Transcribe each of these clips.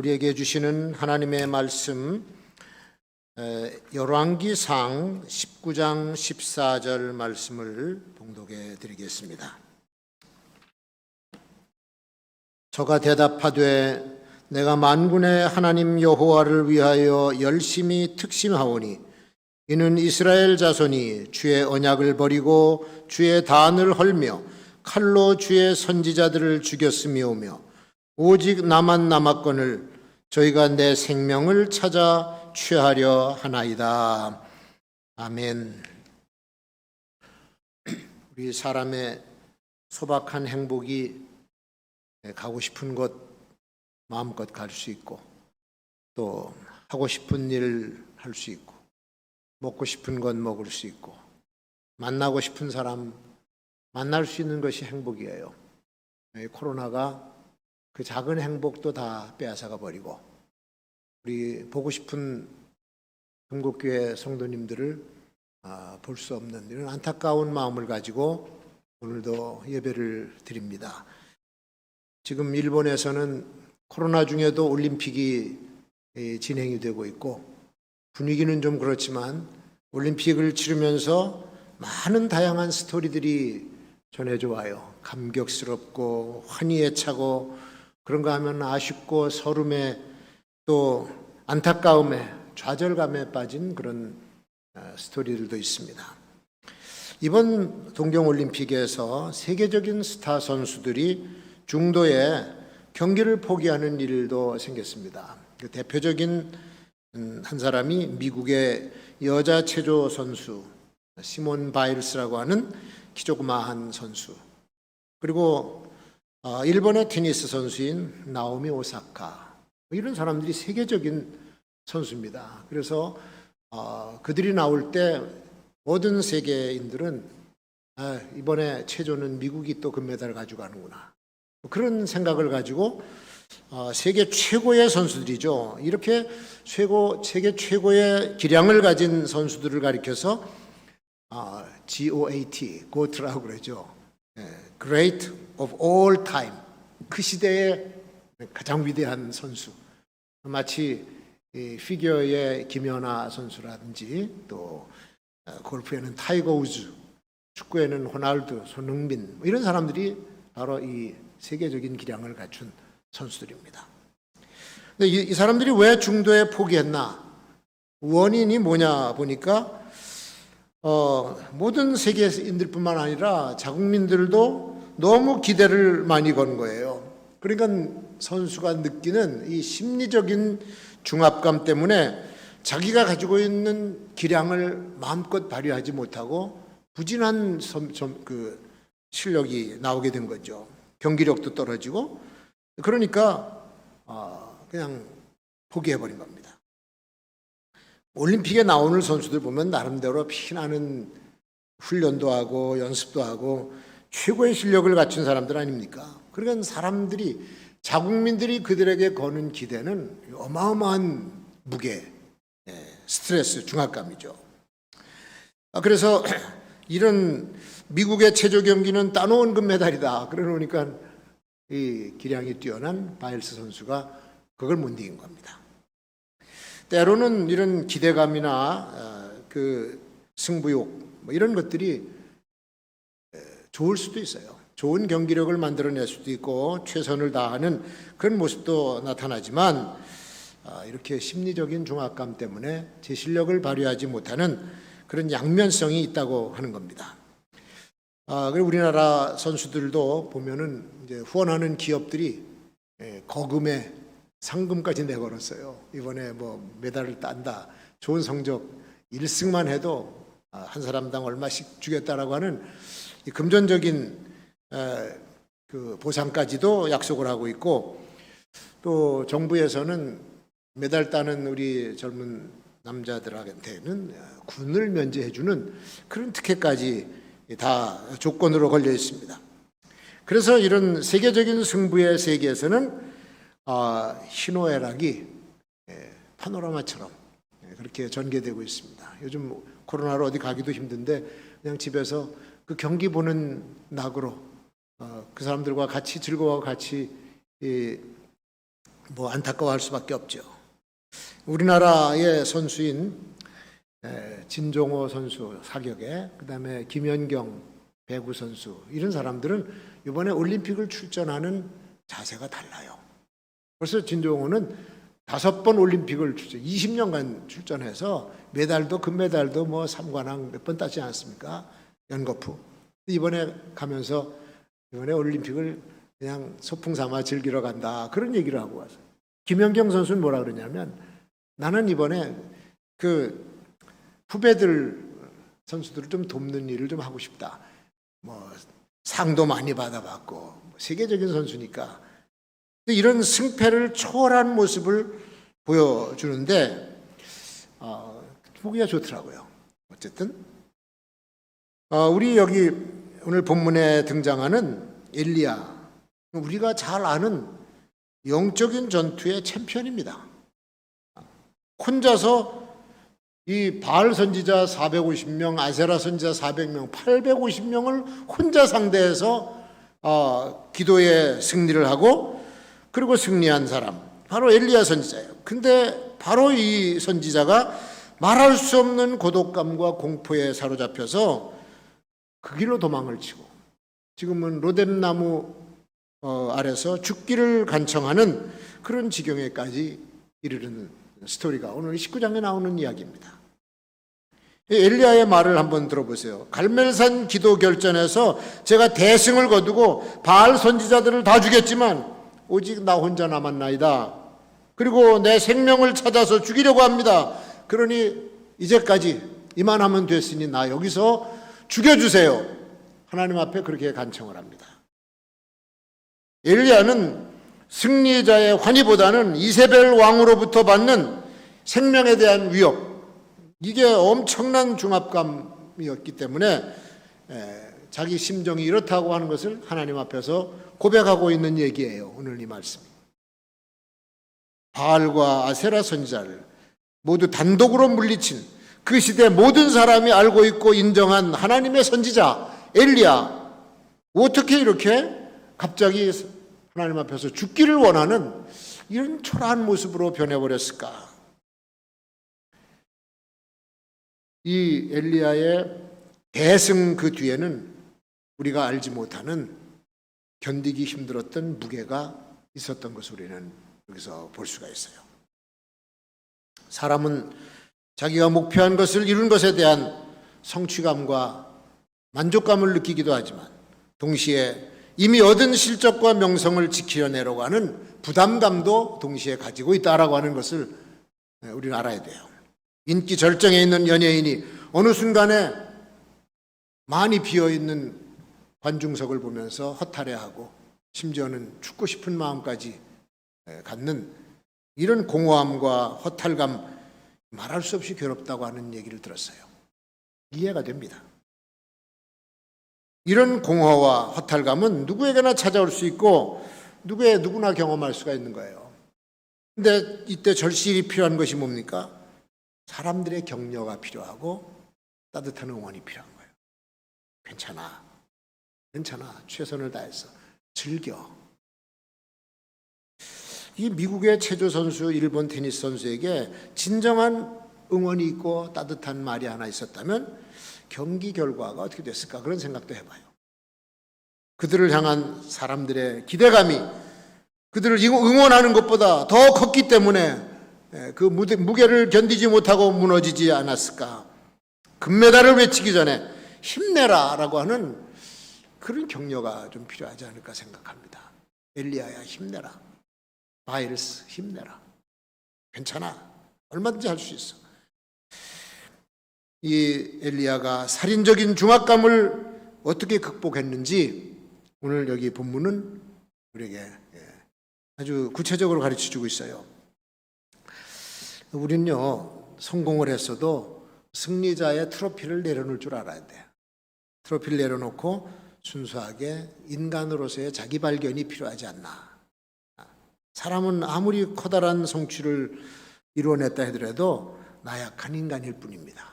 우리에게 주시는 하나님의 말씀 열왕기상 19장 14절 말씀을 봉독해 드리겠습니다. 저가 대답하되 내가 만군의 하나님 여호와를 위하여 열심히 특심하오니 이는 이스라엘 자손이 주의 언약을 버리고 주의 단을 헐며 칼로 주의 선지자들을 죽였음이오며 오직 나만 남았거늘 저희가 내 생명을 찾아 취하려 하나이다. 아멘. 우리 사람의 소박한 행복이 가고 싶은 곳 마음껏 갈 수 있고 또 하고 싶은 일 할 수 있고 먹고 싶은 것 먹을 수 있고 만나고 싶은 사람 만날 수 있는 것이 행복이에요. 코로나가 그 작은 행복도 다 빼앗아가 버리고 우리 보고 싶은 한국교회 성도님들을 볼 수 없는 이런 안타까운 마음을 가지고 오늘도 예배를 드립니다. 지금 일본에서는 코로나 중에도 올림픽이 진행이 되고 있고 분위기는 좀 그렇지만 올림픽을 치르면서 많은 다양한 스토리들이 전해져 와요. 감격스럽고 환희에 차고 그런가 하면 아쉽고 서름에 또 안타까움에 좌절감에 빠진 그런 스토리들도 있습니다. 이번 동경올림픽에서 세계적인 스타 선수들이 중도에 경기를 포기하는 일도 생겼습니다. 그 대표적인 한 사람이 미국의 여자 체조 선수 시몬 바일스라고 하는 키 조그마한 선수, 그리고 일본의 테니스 선수인 나오미 오사카, 이런 사람들이 세계적인 선수입니다. 그래서 그들이 나올 때 모든 세계인들은 이번에 체조는 미국이 또 금메달을 가져가는구나, 그런 생각을 가지고 세계 최고의 선수들이죠. 이렇게 세계 최고의 기량을 가진 선수들을 가리켜서 GOAT, GOAT라고 그러죠. Great of all time, 그 시대의 가장 위대한 선수. 마치 피겨의 김연아 선수라든지 또 골프에는 타이거 우즈, 축구에는 호날두, 손흥민, 이런 사람들이 바로 이 세계적인 기량을 갖춘 선수들입니다. 근데 이 사람들이 왜 중도에 포기했나? 원인이 뭐냐 보니까 모든 세계인들뿐만 아니라 자국민들도 너무 기대를 많이 건 거예요. 그러니까 선수가 느끼는 이 심리적인 중압감 때문에 자기가 가지고 있는 기량을 마음껏 발휘하지 못하고 부진한 그 실력이 나오게 된 거죠. 경기력도 떨어지고, 그러니까 그냥 포기해버린 겁니다. 올림픽에 나오는 선수들 보면 나름대로 피나는 훈련도 하고 연습도 하고 최고의 실력을 갖춘 사람들 아닙니까? 그러니까 사람들이, 자국민들이 그들에게 거는 기대는 어마어마한 무게, 스트레스, 중압감이죠. 그래서 이런 미국의 체조 경기는 따놓은 금메달이다 그러니까 이 기량이 뛰어난 바일스 선수가 그걸 못 이긴 겁니다. 때로는 이런 기대감이나 그 승부욕 이런 것들이 좋을 수도 있어요. 좋은 경기력을 만들어낼 수도 있고 최선을 다하는 그런 모습도 나타나지만 이렇게 심리적인 중압감 때문에 제 실력을 발휘하지 못하는 그런 양면성이 있다고 하는 겁니다. 그리고 우리나라 선수들도 보면은 이제 후원하는 기업들이 거금의 상금까지 내걸었어요. 이번에 뭐 메달을 딴다, 좋은 성적 1승만 해도 한 사람당 얼마씩 주겠다라고 하는 금전적인 그 보상까지도 약속을 하고 있고, 또 정부에서는 메달 따는 우리 젊은 남자들한테는 군을 면제해주는 그런 특혜까지 다 조건으로 걸려 있습니다. 그래서 이런 세계적인 승부의 세계에서는 희노애락이 파노라마처럼 그렇게 전개되고 있습니다. 요즘 코로나로 어디 가기도 힘든데 그냥 집에서 그 경기 보는 낙으로 그 사람들과 같이 즐거워하고 같이 뭐 안타까워할 수밖에 없죠. 우리나라의 선수인 진종호 선수 사격에, 그다음에 김연경 배구 선수, 이런 사람들은 이번에 올림픽을 출전하는 자세가 달라요. 벌써 진종호는 5번 올림픽을 20년간 출전해서 메달도 금메달도 뭐 3관왕 몇 번 따지 않았습니까? 연거푸. 이번에 가면서 이번에 올림픽을 그냥 소풍 삼아 즐기러 간다, 그런 얘기를 하고 왔어요. 김연경 선수는 뭐라 그러냐면, 나는 이번에 그 후배들 선수들을 좀 돕는 일을 좀 하고 싶다. 뭐 상도 많이 받아봤고 세계적인 선수니까 이런 승패를 초월한 모습을 보여주는데 보기가 좋더라고요. 어쨌든 우리 여기 오늘 본문에 등장하는 엘리야, 우리가 잘 아는 영적인 전투의 챔피언입니다. 혼자서 이 바알 선지자 450명, 아세라 선지자 400명, 850명을 혼자 상대해서 기도의 승리를 하고, 그리고 승리한 사람 바로 엘리야 선지자예요. 근데 바로 이 선지자가 말할 수 없는 고독감과 공포에 사로잡혀서 그 길로 도망을 치고 지금은 로뎀나무 아래서 죽기를 간청하는 그런 지경에까지 이르는 스토리가 오늘 19장에 나오는 이야기입니다. 엘리야의 말을 한번 들어보세요. 갈멜산 기도 결전에서 제가 대승을 거두고 바알 선지자들을 다 죽였지만 오직 나 혼자 남았나이다. 그리고 내 생명을 찾아서 죽이려고 합니다. 그러니 이제까지 이만하면 됐으니 나 여기서 죽여주세요. 하나님 앞에 그렇게 간청을 합니다. 엘리야는 승리자의 환희보다는 이세벨 왕으로부터 받는 생명에 대한 위협, 이게 엄청난 중압감이었기 때문에 자기 심정이 이렇다고 하는 것을 하나님 앞에서 고백하고 있는 얘기예요. 오늘 이 말씀이. 바알과 아세라 선지자를 모두 단독으로 물리친 그 시대 모든 사람이 알고 있고 인정한 하나님의 선지자 엘리야, 어떻게 이렇게 갑자기 하나님 앞에서 죽기를 원하는 이런 초라한 모습으로 변해버렸을까? 이 엘리야의 대승 그 뒤에는 우리가 알지 못하는 견디기 힘들었던 무게가 있었던 것을 우리는 여기서 볼 수가 있어요. 사람은 자기가 목표한 것을 이룬 것에 대한 성취감과 만족감을 느끼기도 하지만 동시에 이미 얻은 실적과 명성을 지키려내려고 하는 부담감도 동시에 가지고 있다라고 하는 것을 우리는 알아야 돼요. 인기 절정에 있는 연예인이 어느 순간에 많이 비어있는 관중석을 보면서 허탈해하고 심지어는 죽고 싶은 마음까지 갖는 이런 공허함과 허탈감, 말할 수 없이 괴롭다고 하는 얘기를 들었어요. 이해가 됩니다. 이런 공허와 허탈감은 누구에게나 찾아올 수 있고 누구나 경험할 수가 있는 거예요. 근데 이때 절실히 필요한 것이 뭡니까? 사람들의 격려가 필요하고 따뜻한 응원이 필요한 거예요. 괜찮아. 최선을 다해서 즐겨. 이 미국의 체조 선수, 일본 테니스 선수에게 진정한 응원이 있고 따뜻한 말이 하나 있었다면 경기 결과가 어떻게 됐을까, 그런 생각도 해봐요. 그들을 향한 사람들의 기대감이 그들을 응원하는 것보다 더 컸기 때문에 그 무게를 견디지 못하고 무너지지 않았을까. 금메달을 외치기 전에 힘내라 라고 하는 그런 격려가 좀 필요하지 않을까 생각합니다. 엘리야야, 힘내라. 바이러스, 힘내라. 괜찮아. 얼마든지 할 수 있어. 이 엘리야가 살인적인 중압감을 어떻게 극복했는지 오늘 여기 본문은 우리에게 아주 구체적으로 가르쳐주고 있어요. 우리는요, 성공을 했어도 승리자의 트로피를 내려놓을 줄 알아야 돼요. 트로피를 내려놓고 순수하게 인간으로서의 자기 발견이 필요하지 않나. 사람은 아무리 커다란 성취를 이루어냈다 하더라도 나약한 인간일 뿐입니다.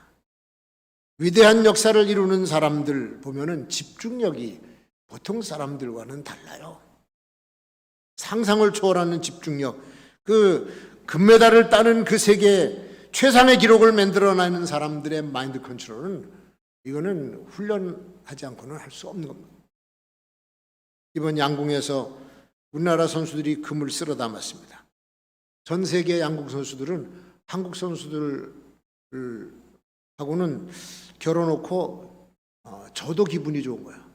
위대한 역사를 이루는 사람들 보면은 집중력이 보통 사람들과는 달라요. 상상을 초월하는 집중력, 그 금메달을 따는 그 세계 최상의 기록을 만들어내는 사람들의 마인드 컨트롤은 이거는 훈련하지 않고는 할 수 없는 겁니다. 이번 양궁에서 우리나라 선수들이 금을 쓸어 담았습니다. 전 세계 양궁 선수들은 한국 선수들하고는 겨뤄놓고 저도 기분이 좋은 거야.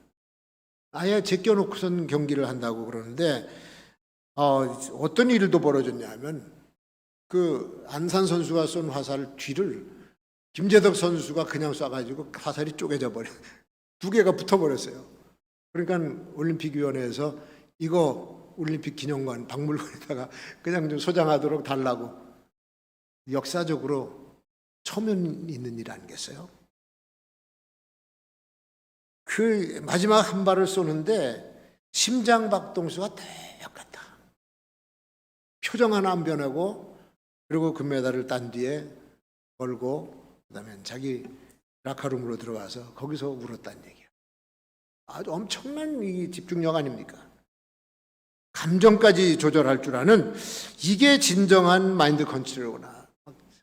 아예 제껴놓고선 경기를 한다고 그러는데 어떤 일도 벌어졌냐 하면 그 안산 선수가 쏜 화살 뒤를 김재덕 선수가 그냥 쏴가지고 화살이 쪼개져 버려. 두 개가 붙어버렸어요. 그러니까 올림픽위원회에서 이거 올림픽 기념관 박물관에다가 그냥 좀 소장하도록 달라고. 역사적으로 처음 있는 일 아니겠어요? 그 마지막 한 발을 쏘는데 심장 박동수가 똑같다. 표정 하나 안 변하고, 그리고 금메달을 딴 뒤에 걸고 그다음에 자기 라카룸으로 들어가서 거기서 울었다는 얘기야. 아주 엄청난 이 집중력 아닙니까? 감정까지 조절할 줄 아는, 이게 진정한 마인드 컨트롤이구나.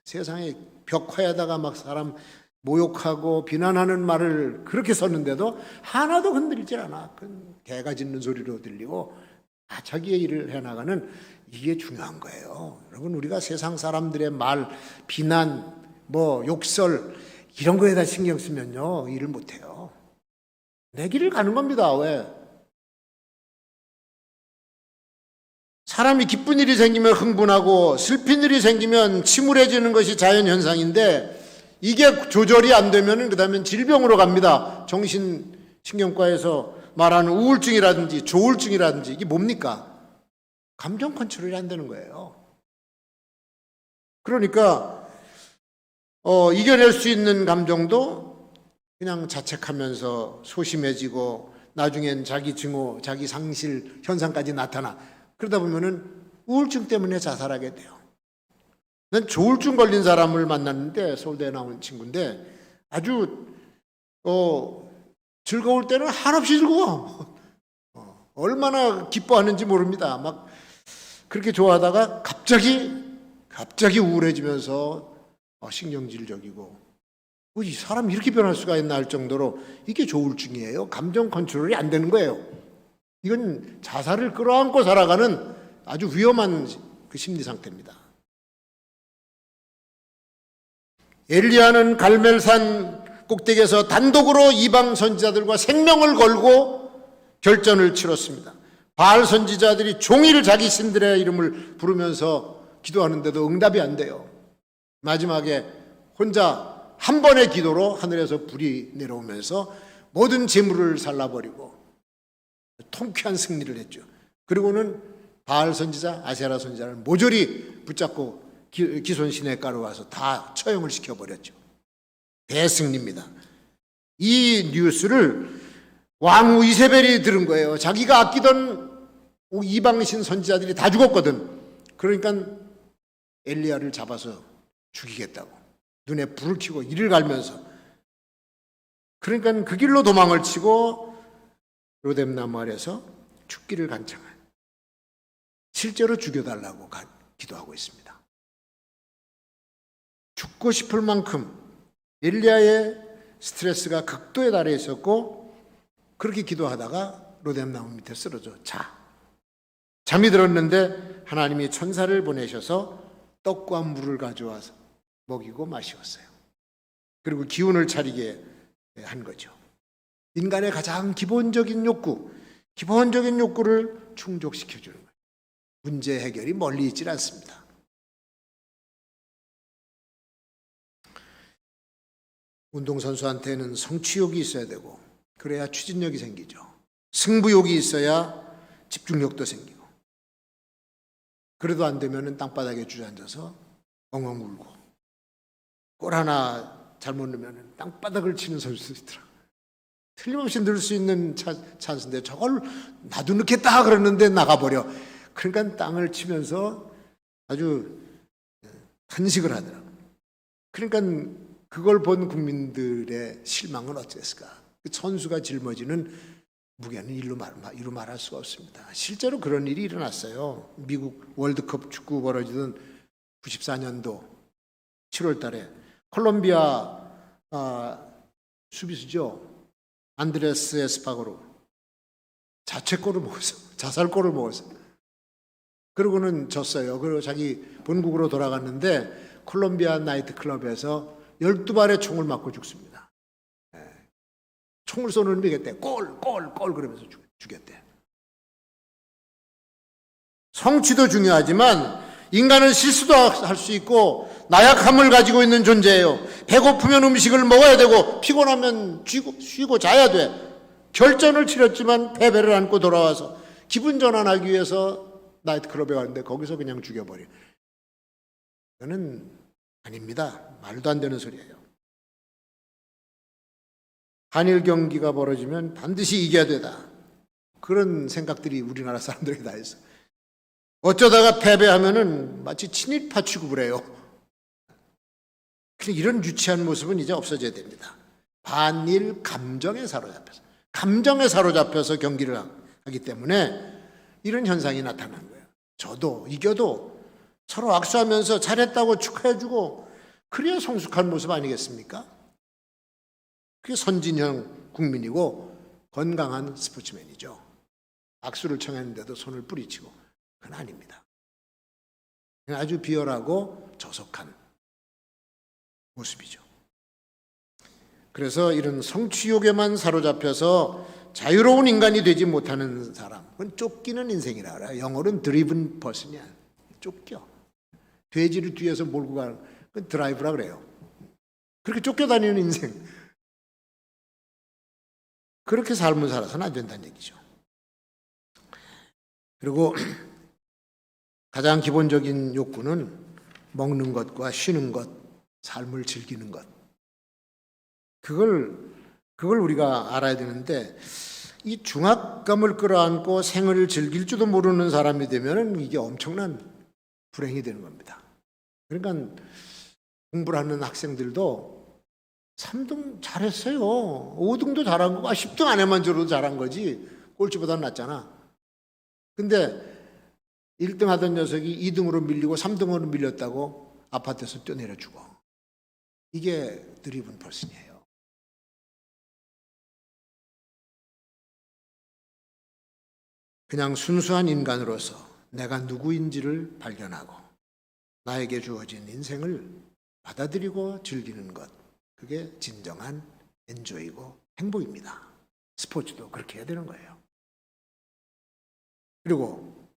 세상에 벽화에다가 막 사람 모욕하고 비난하는 말을 그렇게 썼는데도 하나도 흔들리질 않아. 개가 짖는 소리로 들리고 자기의 일을 해나가는, 이게 중요한 거예요. 여러분, 우리가 세상 사람들의 말, 비난, 욕설 이런 거에다 신경 쓰면요 일을 못해요. 내 길을 가는 겁니다. 왜? 사람이 기쁜 일이 생기면 흥분하고 슬픈 일이 생기면 침울해지는 것이 자연현상인데, 이게 조절이 안 되면 그 다음엔 질병으로 갑니다. 정신신경과에서 말하는 우울증이라든지 조울증이라든지, 이게 뭡니까? 감정 컨트롤이 안 되는 거예요. 그러니까 이겨낼 수 있는 감정도 그냥 자책하면서 소심해지고 나중엔 자기 증오, 자기 상실 현상까지 나타나. 그러다 보면은 우울증 때문에 자살하게 돼요. 난 조울증 걸린 사람을 만났는데, 서울대에 나온 친구인데 아주 즐거울 때는 한없이 즐거워. 얼마나 기뻐하는지 모릅니다. 막 그렇게 좋아하다가 갑자기 우울해지면서 신경질적이고, 이 사람이 이렇게 변할 수가 있나 할 정도로 이게 조울증이에요. 감정 컨트롤이 안 되는 거예요. 이건 자살을 끌어안고 살아가는 아주 위험한 그 심리 상태입니다. 엘리야는 갈멜산 꼭대기에서 단독으로 이방 선지자들과 생명을 걸고 결전을 치렀습니다. 바알 선지자들이 종일 자기 신들의 이름을 부르면서 기도하는데도 응답이 안 돼요. 마지막에 혼자 한 번의 기도로 하늘에서 불이 내려오면서 모든 재물을 살라버리고 통쾌한 승리를 했죠. 그리고는 바알 선지자, 아세라 선지자를 모조리 붙잡고 기손 시내가로 와서 다 처형을 시켜버렸죠. 대승리입니다. 이 뉴스를 왕후 이세벨이 들은 거예요. 자기가 아끼던 이방신 선지자들이 다 죽었거든. 그러니까 엘리야를 잡아서 죽이겠다고 눈에 불을 켜고 이를 갈면서, 그러니까 그 길로 도망을 치고 로뎀나무 아래서 죽기를 간청한, 실제로 죽여달라고 기도하고 있습니다. 죽고 싶을 만큼 엘리야의 스트레스가 극도에 달해 있었고, 그렇게 기도하다가 로뎀나무 밑에 쓰러져 잠이 들었는데 하나님이 천사를 보내셔서 떡과 물을 가져와서 먹이고 마시었어요. 그리고 기운을 차리게 한 거죠. 인간의 가장 기본적인 욕구를 충족시켜주는 거예요. 문제 해결이 멀리 있질 않습니다. 운동선수한테는 성취욕이 있어야 되고, 그래야 추진력이 생기죠. 승부욕이 있어야 집중력도 생기고. 그래도 안 되면 땅바닥에 주저앉아서 엉엉 울고, 골 하나 잘못 넣으면 땅바닥을 치는 선수도 있더라고요. 틀림없이 넣을 수 있는 찬스인데 저걸 나도 넣겠다 그러는데 나가버려. 그러니까 땅을 치면서 아주 탄식을 하더라고요. 그러니까 그걸 본 국민들의 실망은 어땠을까? 그 선수가 짊어지는 무게는 이루 말할 수가 없습니다. 실제로 그런 일이 일어났어요. 미국 월드컵 축구 벌어지던 94년도 7월 달에 콜롬비아 수비수죠. 안드레스 에스파고로 자책골을 먹었어. 자살골을 먹었어. 그러고는 졌어요. 그리고 자기 본국으로 돌아갔는데 콜롬비아 나이트클럽에서 12발의 총을 맞고 죽습니다. 총을 쏘는 의미겠대. 골 그러면서 죽였대. 성취도 중요하지만 인간은 실수도 할 수 있고 나약함을 가지고 있는 존재예요. 배고프면 음식을 먹어야 되고 피곤하면 쉬고 자야 돼. 결전을 치렀지만 패배를 안고 돌아와서 기분 전환하기 위해서 나이트클럽에 갔는데 거기서 그냥 죽여버려. 이거는 아닙니다. 말도 안 되는 소리예요. 한일 경기가 벌어지면 반드시 이겨야 되다. 그런 생각들이 우리나라 사람들에게 다 있어. 어쩌다가 패배하면은 마치 친일파 취급을 해요. 이런 유치한 모습은 이제 없어져야 됩니다. 반일 감정에 사로잡혀서 경기를 하기 때문에 이런 현상이 나타난 거예요. 저도 이겨도 서로 악수하면서 잘했다고 축하해주고 그래야 성숙한 모습 아니겠습니까? 그게 선진형 국민이고 건강한 스포츠맨이죠. 악수를 청했는데도 손을 뿌리치고 그건 아닙니다. 아주 비열하고 저속한 모습이죠. 그래서 이런 성취욕에만 사로잡혀서 자유로운 인간이 되지 못하는 사람, 그건 쫓기는 인생이라 그래요. 영어로는 드리븐 퍼슨이야. 쫓겨. 돼지를 뒤에서 몰고 가는 건 드라이브라 그래요. 그렇게 쫓겨다니는 인생. 그렇게 삶을 살아서는 안 된다는 얘기죠. 그리고 가장 기본적인 욕구는 먹는 것과 쉬는 것, 삶을 즐기는 것. 그걸 우리가 알아야 되는데 이 중압감을 끌어안고 생을 즐길 줄도 모르는 사람이 되면 이게 엄청난 불행이 되는 겁니다. 그러니까 공부를 하는 학생들도 3등 잘했어요. 5등도 잘한 거고 10등 안에만 들어도 잘한 거지. 꼴찌보다는 낫잖아. 근데 1등 하던 녀석이 2등으로 밀리고 3등으로 밀렸다고 아파트에서 뛰어내려 죽어. 이게 드리븐 퍼슨이에요. 그냥 순수한 인간으로서 내가 누구인지를 발견하고 나에게 주어진 인생을 받아들이고 즐기는 것. 그게 진정한 엔조이고 행복입니다. 스포츠도 그렇게 해야 되는 거예요. 그리고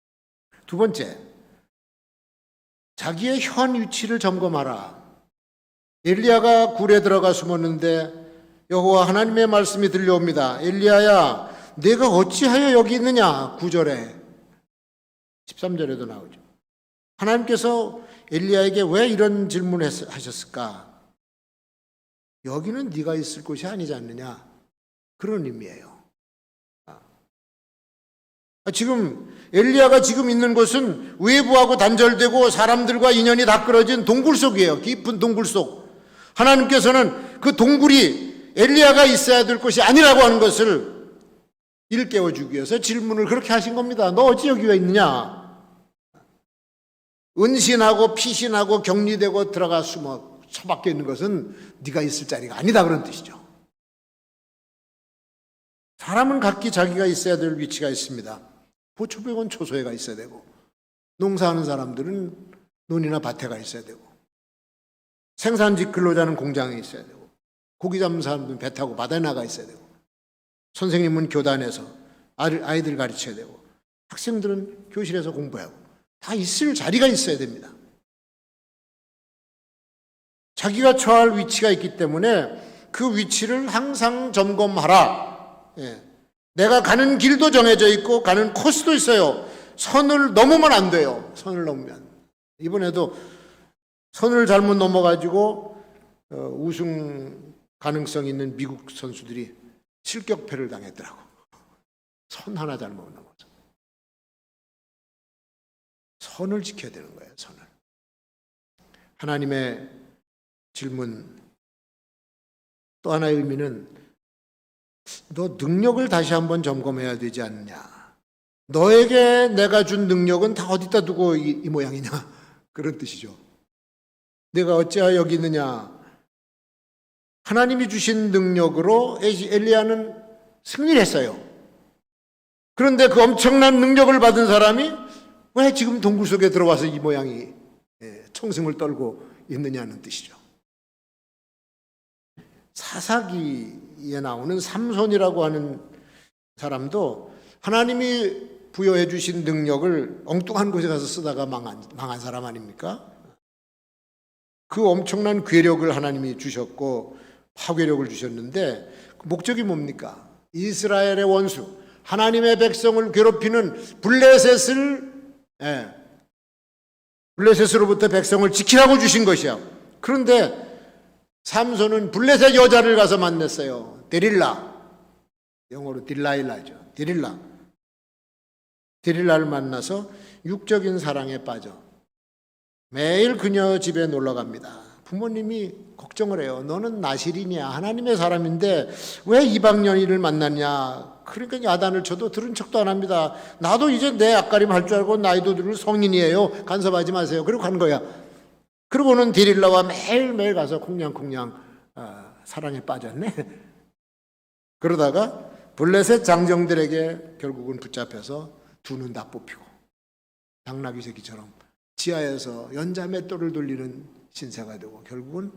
두 번째, 자기의 현 위치를 점검하라. 엘리야가 굴에 들어가 숨었는데 여호와 하나님의 말씀이 들려옵니다. 엘리야야, 내가 어찌하여 여기 있느냐? 9절에 13절에도 나오죠. 하나님께서 엘리야에게 왜 이런 질문을 하셨을까? 여기는 네가 있을 곳이 아니지 않느냐? 그런 의미예요. 지금 엘리야가 지금 있는 곳은 외부하고 단절되고 사람들과 인연이 다 끊어진 동굴 속이에요. 깊은 동굴 속. 하나님께서는 그 동굴이 엘리야가 있어야 될 곳이 아니라고 하는 것을 일깨워주기 위해서 질문을 그렇게 하신 겁니다. 너 어찌 여기 왜 있느냐? 은신하고 피신하고 격리되고 들어가 숨어 처박혀 있는 것은 네가 있을 자리가 아니다 그런 뜻이죠. 사람은 각기 자기가 있어야 될 위치가 있습니다. 보초병원 초소에가 있어야 되고 농사하는 사람들은 논이나 밭에가 있어야 되고 생산직 근로자는 공장에 있어야 되고 고기 잡는 사람들은 배 타고 바다에 나가 있어야 되고 선생님은 교단에서 아이들 가르쳐야 되고 학생들은 교실에서 공부하고 다 있을 자리가 있어야 됩니다. 자기가 처할 위치가 있기 때문에 그 위치를 항상 점검하라. 내가 가는 길도 정해져 있고 가는 코스도 있어요. 선을 넘으면 안 돼요. 선을 넘으면. 이번에도 선을 잘못 넘어가지고 우승 가능성 있는 미국 선수들이 실격패를 당했더라고. 선 하나 잘못 넘어서. 선을 지켜야 되는 거예요. 선을. 하나님의 질문 또 하나의 의미는 너 능력을 다시 한번 점검해야 되지 않느냐. 너에게 내가 준 능력은 다 어디다 두고 이 모양이냐. 그런 뜻이죠. 내가 어찌하여 여기 있느냐. 하나님이 주신 능력으로 엘리야는 승리를 했어요. 그런데 그 엄청난 능력을 받은 사람이 왜 지금 동굴 속에 들어와서 이 모양이 청승을 떨고 있느냐는 뜻이죠. 사사기에 나오는 삼손이라고 하는 사람도 하나님이 부여해 주신 능력을 엉뚱한 곳에 가서 쓰다가 망한 사람 아닙니까? 그 엄청난 괴력을 하나님이 주셨고 파괴력을 주셨는데 그 목적이 뭡니까? 이스라엘의 원수, 하나님의 백성을 괴롭히는 블레셋으로부터 백성을 지키라고 주신 것이야. 그런데 삼손은 블레셋 여자를 가서 만났어요. 데릴라, 영어로 딜라일라죠. 데릴라를 만나서 육적인 사랑에 빠져 매일 그녀 집에 놀러 갑니다. 부모님이 걱정을 해요. 너는 나실이냐, 하나님의 사람인데 왜 이방년이를 만났냐. 그러니까 야단을 쳐도 들은 척도 안 합니다. 나도 이제 내 앞가림 할 줄 알고 나이도 들을 성인이에요. 간섭하지 마세요. 그리고 간 거야. 그러고는 데릴라와 매일매일 가서 콩냥콩냥 사랑에 빠졌네. 그러다가 블레셋 장정들에게 결국은 붙잡혀서 두 눈 다 뽑히고 당나귀 새끼처럼 지하에서 연자맷돌을 돌리는 신세가 되고 결국은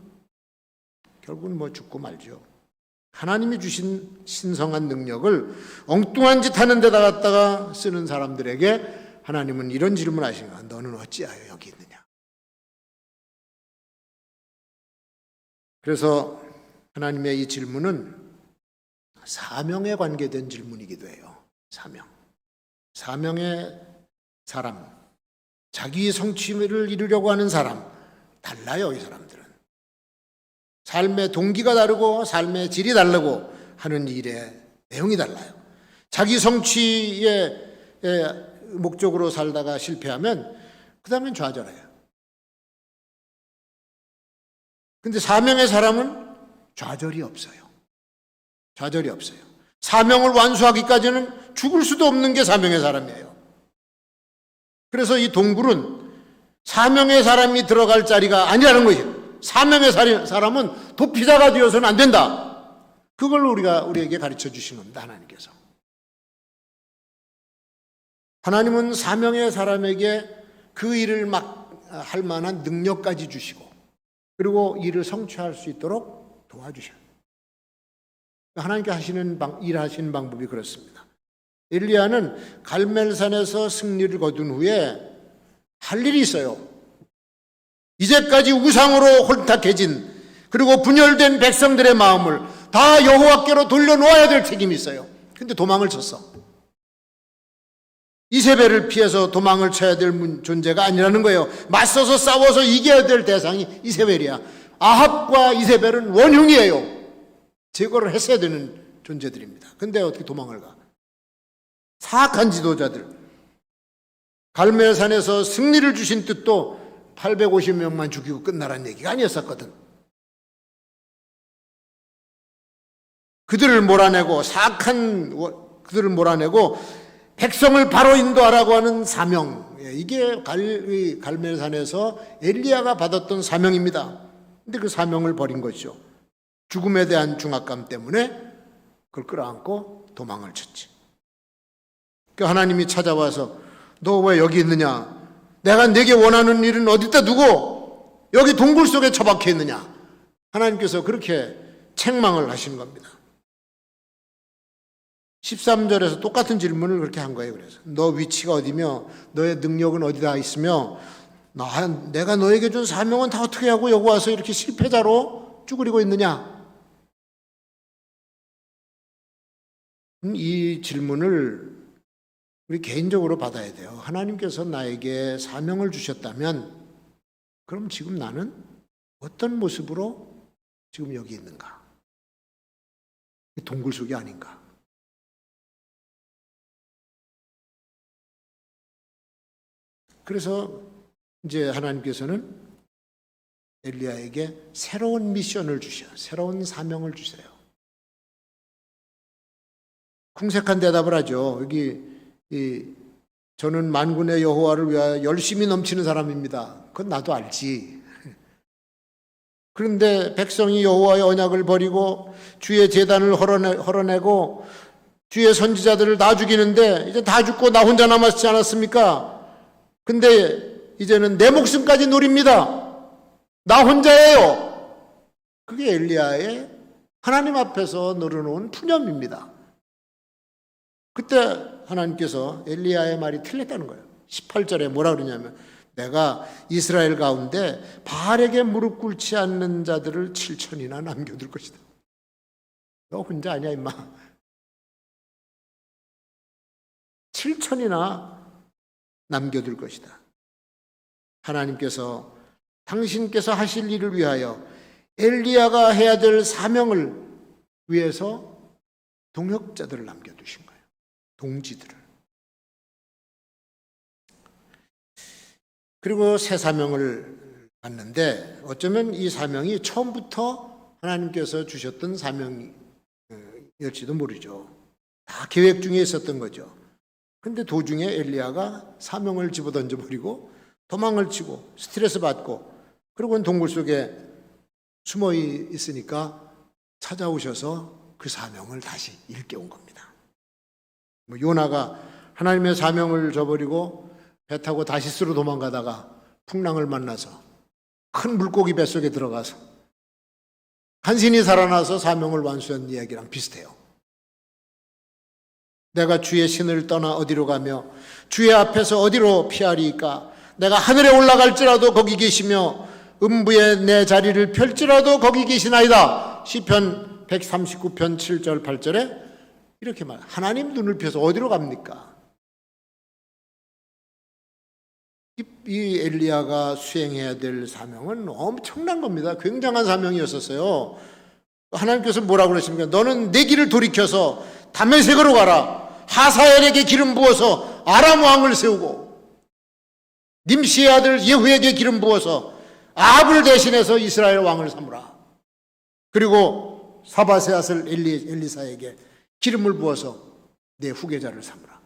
뭐 죽고 말죠. 하나님이 주신 신성한 능력을 엉뚱한 짓 하는 데다 갖다가 쓰는 사람들에게 하나님은 이런 질문하시는 거야. 너는 어찌하여 여기 있느냐. 그래서 하나님의 이 질문은 사명에 관계된 질문이기도 해요. 사명의 사람, 자기 성취를 이루려고 하는 사람, 달라요. 이 사람들은 삶의 동기가 다르고 삶의 질이 다르고 하는 일의 내용이 달라요. 자기 성취의 목적으로 살다가 실패하면 그 다음엔 좌절해요. 근데 사명의 사람은 좌절이 없어요. 사명을 완수하기까지는 죽을 수도 없는 게 사명의 사람이에요. 그래서 이 동굴은 사명의 사람이 들어갈 자리가 아니라는 거예요. 사명의 사람은 도피자가 되어서는 안 된다. 그걸 우리에게 가르쳐 주신 겁니다. 하나님께서. 하나님은 사명의 사람에게 그 일을 막 할 만한 능력까지 주시고 그리고 일을 성취할 수 있도록 도와주셔요. 하나님께 일하시는 방법이 그렇습니다. 엘리야는 갈멜산에서 승리를 거둔 후에 할 일이 있어요. 이제까지 우상으로 혼탁해진 그리고 분열된 백성들의 마음을 다 여호와께로 돌려놓아야 될 책임이 있어요. 근데 도망을 쳤어. 이세벨을 피해서 도망을 쳐야 될 존재가 아니라는 거예요. 맞서서 싸워서 이겨야 될 대상이 이세벨이야. 아합과 이세벨은 원흉이에요. 제거를 했어야 되는 존재들입니다. 근데 어떻게 도망을 가? 사악한 지도자들. 갈멜산에서 승리를 주신 뜻도 850명만 죽이고 끝나라는 얘기가 아니었었거든. 그들을 몰아내고 백성을 바로 인도하라고 하는 사명. 이게 갈멜산에서 엘리야가 받았던 사명입니다. 근데 그 사명을 버린 것이죠. 죽음에 대한 중압감 때문에 그걸 끌어안고 도망을 쳤지. 그 하나님이 찾아와서 너 왜 여기 있느냐? 내가 네게 원하는 일은 어디다 두고 여기 동굴 속에 처박혀 있느냐? 하나님께서 그렇게 책망을 하신 겁니다. 13절에서 똑같은 질문을 그렇게 한 거예요. 그래서 너 위치가 어디며 너의 능력은 어디다 있으며 내가 너에게 준 사명은 다 어떻게 하고 여기 와서 이렇게 실패자로 쭈그리고 있느냐? 이 질문을 우리 개인적으로 받아야 돼요. 하나님께서 나에게 사명을 주셨다면 그럼 지금 나는 어떤 모습으로 지금 여기 있는가? 동굴 속이 아닌가? 그래서 이제 하나님께서는 엘리야에게 새로운 미션을 주셔, 새로운 사명을 주세요. 궁색한 대답을 하죠. 저는 만군의 여호와를 위하여 열심히 넘치는 사람입니다. 그건 나도 알지. 그런데 백성이 여호와의 언약을 버리고 주의 제단을 헐어내고 주의 선지자들을 다 죽이는데 이제 다 죽고 나 혼자 남았지 않았습니까? 근데 이제는 내 목숨까지 노립니다. 나 혼자예요. 그게 엘리야의 하나님 앞에서 늘어놓은 푸념입니다. 그때 하나님께서 엘리야의 말이 틀렸다는 거예요. 18절에 뭐라 그러냐면 내가 이스라엘 가운데 바알에게 무릎 꿇지 않는 자들을 7천이나 남겨둘 것이다. 너 혼자 아니야 임마. 7천이나 남겨둘 것이다. 하나님께서 당신께서 하실 일을 위하여 엘리야가 해야 될 사명을 위해서 동역자들을 남겨두신 거예요. 동지들을. 그리고 새 사명을 받는데 어쩌면 이 사명이 처음부터 하나님께서 주셨던 사명일지도 모르죠. 다 계획 중에 있었던 거죠. 근데 도중에 엘리야가 사명을 집어던져버리고 도망을 치고 스트레스 받고 그리고는 동굴 속에 숨어 있으니까 찾아오셔서 그 사명을 다시 일깨운 겁니다. 요나가 하나님의 사명을 저버리고 배 타고 다시스로 도망가다가 풍랑을 만나서 큰 물고기 뱃속에 들어가서 간신히 살아나서 사명을 완수한 이야기랑 비슷해요. 내가 주의 신을 떠나 어디로 가며 주의 앞에서 어디로 피하리이까? 내가 하늘에 올라갈지라도 거기 계시며 음부에 내 자리를 펼지라도 거기 계시나이다. 시편 139편 7절 8절에 이렇게 말. 하나님 눈을 펴서 어디로 갑니까? 이 엘리야가 수행해야 될 사명은 엄청난 겁니다. 굉장한 사명이었었어요. 하나님께서 뭐라고 그러십니까? 너는 내 길을 돌이켜서 다메섹으로 가라. 하사엘에게 기름 부어서 아람 왕을 세우고 님시의 아들 예후에게 기름 부어서 아합을 대신해서 이스라엘 왕을 삼으라. 그리고 사밧의 아들 엘리사에게 기름을 부어서 내 후계자를 삼으라.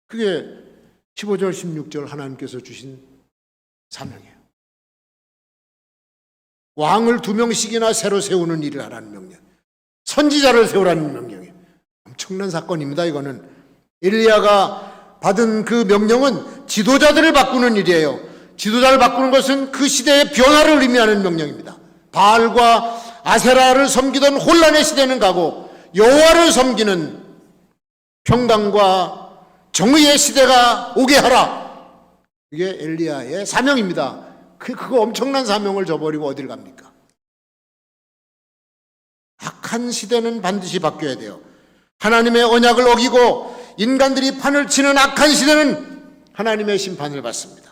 그게 15절 16절 하나님께서 주신 사명이에요. 왕을 2명씩이나 새로 세우는 일을 하라는 명령, 선지자를 세우라는 명령이에요. 엄청난 사건입니다. 이거는 엘리야가 받은 그 명령은 지도자들을 바꾸는 일이에요. 지도자를 바꾸는 것은 그 시대의 변화를 의미하는 명령입니다. 바알과 아세라를 섬기던 혼란의 시대는 가고 여호와를 섬기는 평강과 정의의 시대가 오게 하라. 이게 엘리야의 사명입니다. 그거 엄청난 사명을 저버리고 어딜 갑니까? 악한 시대는 반드시 바뀌어야 돼요. 하나님의 언약을 어기고 인간들이 판을 치는 악한 시대는 하나님의 심판을 받습니다.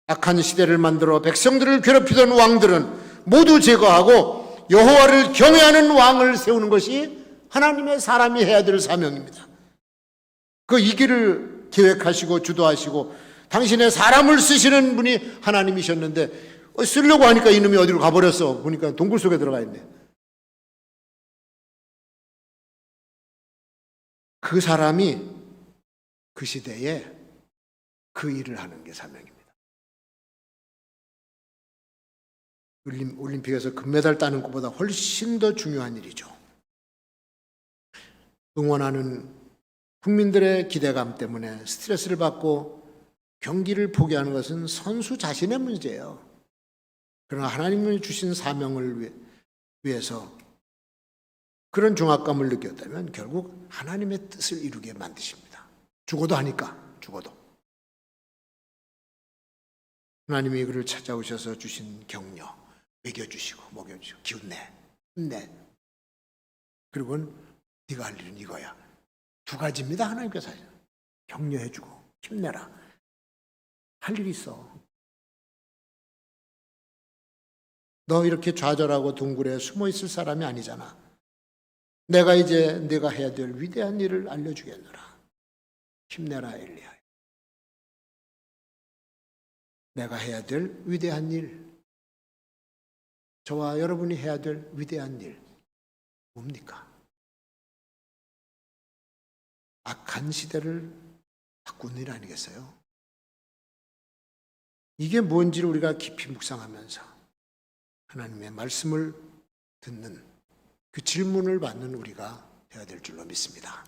악한 시대를 만들어 백성들을 괴롭히던 왕들은 모두 제거하고 여호와를 경외하는 왕을 세우는 것이 하나님의 사람이 해야 될 사명입니다. 이 길을 계획하시고 주도하시고 당신의 사람을 쓰시는 분이 하나님이셨는데 쓰려고 하니까 이놈이 어디로 가버렸어. 보니까 동굴 속에 들어가 있네. 그 사람이 그 시대에 그 일을 하는 게 사명입니다. 올림픽에서 금메달 따는 것보다 훨씬 더 중요한 일이죠. 응원하는 국민들의 기대감 때문에 스트레스를 받고 경기를 포기하는 것은 선수 자신의 문제예요. 그러나 하나님이 주신 사명을 위해서 그런 중압감을 느꼈다면 결국 하나님의 뜻을 이루게 만드십니다. 죽어도 하니까, 죽어도. 하나님이 그를 찾아오셔서 주신 격려, 먹여주시고, 먹여주시고, 기운내, 힘내. 그리고는 네가 할 일은 이거야. 2가지입니다. 하나님께서 격려해주고 힘내라. 할 일이 있어. 너 이렇게 좌절하고 둥굴에 숨어 있을 사람이 아니잖아. 내가 이제 네가 해야 될 위대한 일을 알려주겠노라. 힘내라 엘리야. 내가 해야 될 위대한 일, 저와 여러분이 해야 될 위대한 일 뭡니까? 악한 시대를 바꾸는 일 아니겠어요? 이게 뭔지를 우리가 깊이 묵상하면서 하나님의 말씀을 듣는 그 질문을 받는 우리가 되어야 될 줄로 믿습니다.